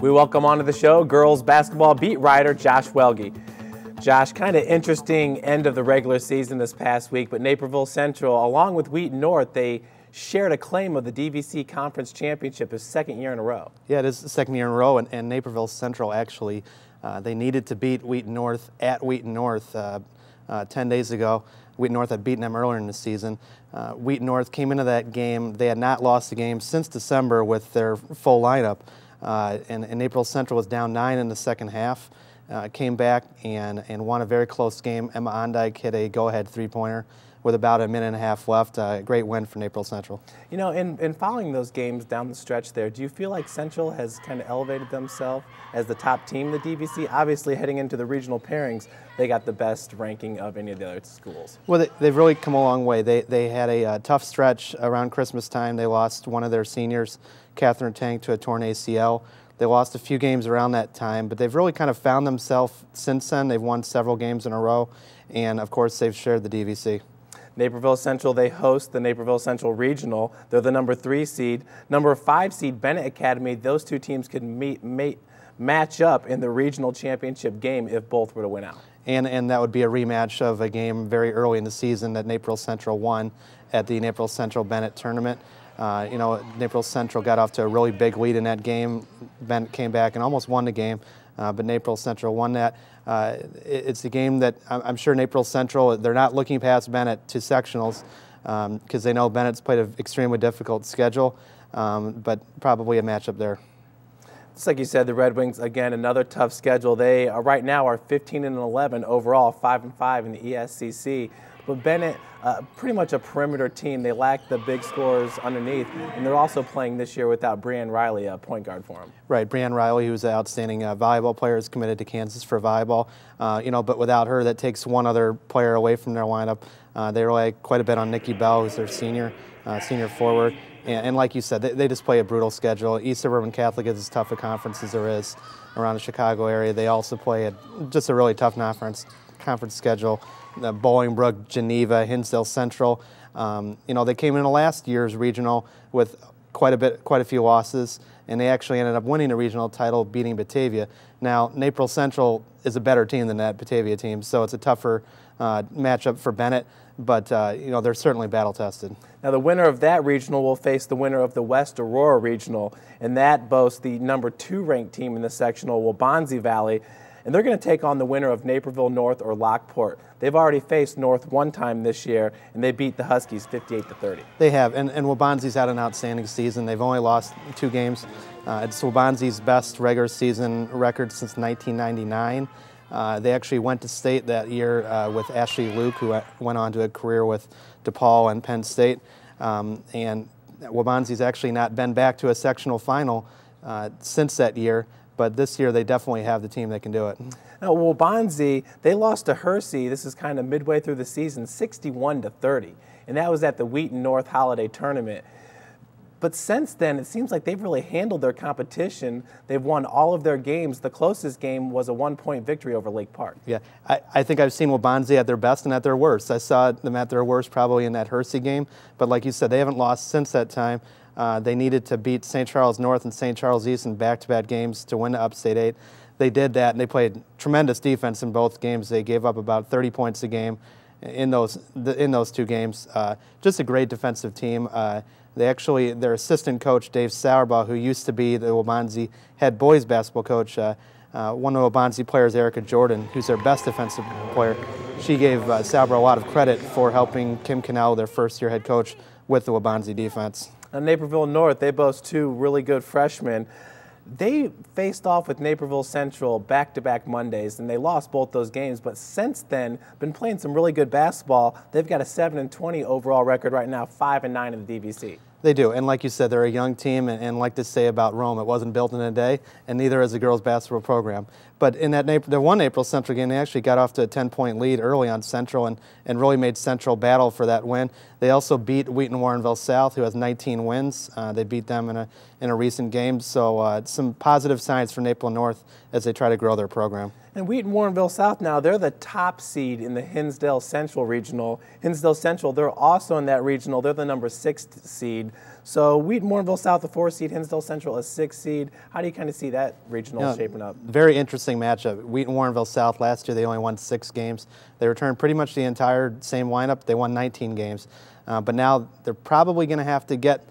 We welcome onto the show girls basketball beat writer Josh Welge. Josh, kind of interesting end of the regular season this past week, but Naperville Central, along with Wheaton North, they shared a claim of the DVC Conference Championship, his second year in a row. Yeah, it is the second year in a row, and Naperville Central actually, they needed to beat Wheaton North at Wheaton North 10 days ago. Wheaton North had beaten them earlier in the season. Wheaton North came into that game, they had not lost a game since December with their full lineup, and Naperville Central was down 9 in the second half. Came back and won a very close game. Emma Ondyke hit a go-ahead three-pointer with about a minute and a half left. Great win for Naperville Central. You know, in following those games down the stretch there, do you feel like Central has kind of elevated themselves as the top team in the DVC? Obviously, heading into the regional pairings, they got the best ranking of any of the other schools. Well, they've really come a long way. They had a tough stretch around Christmas time. They lost one of their seniors, Catherine Tank, to a torn ACL. They lost a few games around that time, but they've really kind of found themselves since then. They've won several games in a row, and of course they've shared the DVC. Naperville Central, they host the Naperville Central Regional. They're the number 3 seed. Number 5 seed, Bennett Academy. Those two teams could match up in the regional championship game if both were to win out. And that would be a rematch of a game very early in the season that Naperville Central won at the Naperville Central Bennett tournament. You know, Naperville Central got off to a really big lead in that game. Bennett came back and almost won the game, but Naperville Central won that. It's a game that I'm sure Naperville Central, they're not looking past Bennett to sectionals because they know Bennett's played an extremely difficult schedule, but probably a matchup there. Just like you said, the Red Wings, again, another tough schedule. They right now are 15-11 overall, 5-5 in the ESCC. But Bennett, pretty much a perimeter team. They lack the big scorers underneath, and they're also playing this year without Brianne Riley, a point guard for them. Right, Brianne Riley, who's an outstanding volleyball player, is committed to Kansas for volleyball. You know, but without her, that takes one other player away from their lineup. They rely quite a bit on Nikki Bell, who's their senior forward. And like you said, they just play a brutal schedule. East Suburban Catholic is as tough a conference as there is around the Chicago area. They also play just a really tough conference schedule. Bolingbrook, Geneva, Hinsdale Central. You know, they came into last year's regional with quite a few losses, and they actually ended up winning the regional title, beating Batavia. Now, Naperville Central is a better team than that Batavia team, so it's a tougher matchup for Bennett, but you know, they're certainly battle-tested. Now, the winner of that regional will face the winner of the West Aurora Regional, and that boasts the number 2 ranked team in the sectional, Waubonsie Valley. And they're going to take on the winner of Naperville North or Lockport. They've already faced North one time this year, and they beat the Huskies 58-30. They have, and Waubonsie's had an outstanding season. They've only lost 2 games. It's Waubonsie's best regular season record since 1999. They actually went to state that year with Ashley Luke, who went on to a career with DePaul and Penn State. And Waubonsie's actually not been back to a sectional final since that year. But this year, they definitely have the team that can do it. Now, Waubonsie, they lost to Hersey. This is kind of midway through the season, 61-30. And that was at the Wheaton North Holiday Tournament. But since then, it seems like they've really handled their competition. They've won all of their games. The closest game was a 1-point victory over Lake Park. Yeah, I think I've seen Waubonsie at their best and at their worst. I saw them at their worst probably in that Hersey game. But like you said, they haven't lost since that time. They needed to beat St. Charles North and St. Charles East in back-to-back games to win the Upstate 8. They did that, and they played thremenous defense in both games. They gave up about 30 points a game in those 2 games. Just a great defensive team. Their assistant coach, Dave Sauerbaugh, who used to be the Waubonsie head boys basketball coach, one of the Waubonsie players, Erica Jordan, who's their best defensive player, she gave Sauerbaugh a lot of credit for helping Kim Cannell, their first-year head coach, with the Waubonsie defense. Naperville North, they boast 2 really good freshmen. They faced off with Naperville Central back-to-back Mondays, and they lost both those games. But since then, been playing some really good basketball. They've got a 7-20 overall record right now, 5-9 in the DVC. They do, and like you said, they're a young team, and like to say about Rome, it wasn't built in a day, and neither is the girls' basketball program. But in that the one Naperville Central game, they actually got off to a 10-point lead early on Central and really made Central battle for that win. They also beat Wheaton Warrenville South, who has 19 wins. They beat them in a recent game, so some positive signs for Naperville North as they try to grow their program. And Wheaton Warrenville South now, they're the top seed in the Hinsdale Central Regional. Hinsdale Central, they're also in that regional. They're the number 6 seed. So Wheaton Warrenville South, a 4 seed, Hinsdale Central, a 6 seed. How do you kind of see that regional shaping up? Very interesting matchup. Wheaton Warrenville South, last year they only won 6 games. They returned pretty much the entire same lineup. They won 19 games. But now they're probably going to have to get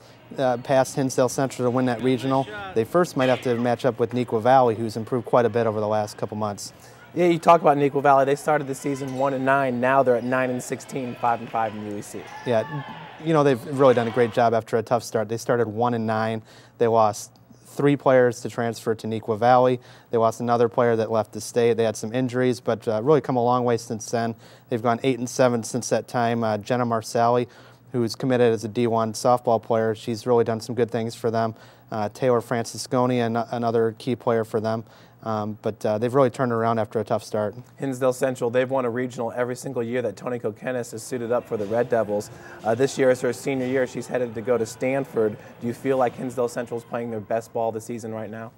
past Hinsdale Central to win that regional. They first might have to match up with Neuqua Valley, who's improved quite a bit over the last couple months. Yeah, you talk about Neuqua Valley. They started the season 1-9. Now they're at 9-16, 5-5 in UEC. Yeah, you know, they've really done a great job after a tough start. They started 1-9. They lost 3 players to transfer to Neuqua Valley. They lost another player that left the state. They had some injuries, but really come a long way since then. They've gone 8-7 since that time. Jenna Marsali, who's committed as a D1 softball player, she's really done some good things for them. Taylor Francisconi, another key player for them. But they've really turned around after a tough start. Hinsdale Central, they've won a regional every single year that Toni Kokenis has suited up for the Red Devils. This year is her senior year. She's headed to go to Stanford. Do you feel like Hinsdale Central is playing their best ball this season right now?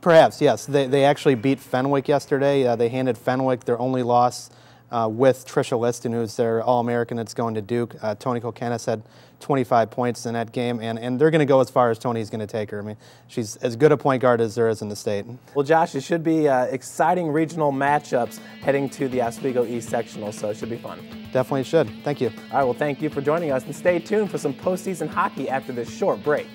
Perhaps, yes. They actually beat Fenwick yesterday. They handed Fenwick their only loss with Trisha Liston, who's their All-American that's going to Duke. Toni Kokenis had 25 points in that game, and they're going to go as far as Toni's going to take her. I mean, she's as good a point guard as there is in the state. Well, Josh, it should be exciting regional matchups heading to the Oswego East Sectional, so it should be fun. Definitely should. Thank you. All right, well, thank you for joining us, and stay tuned for some postseason hockey after this short break.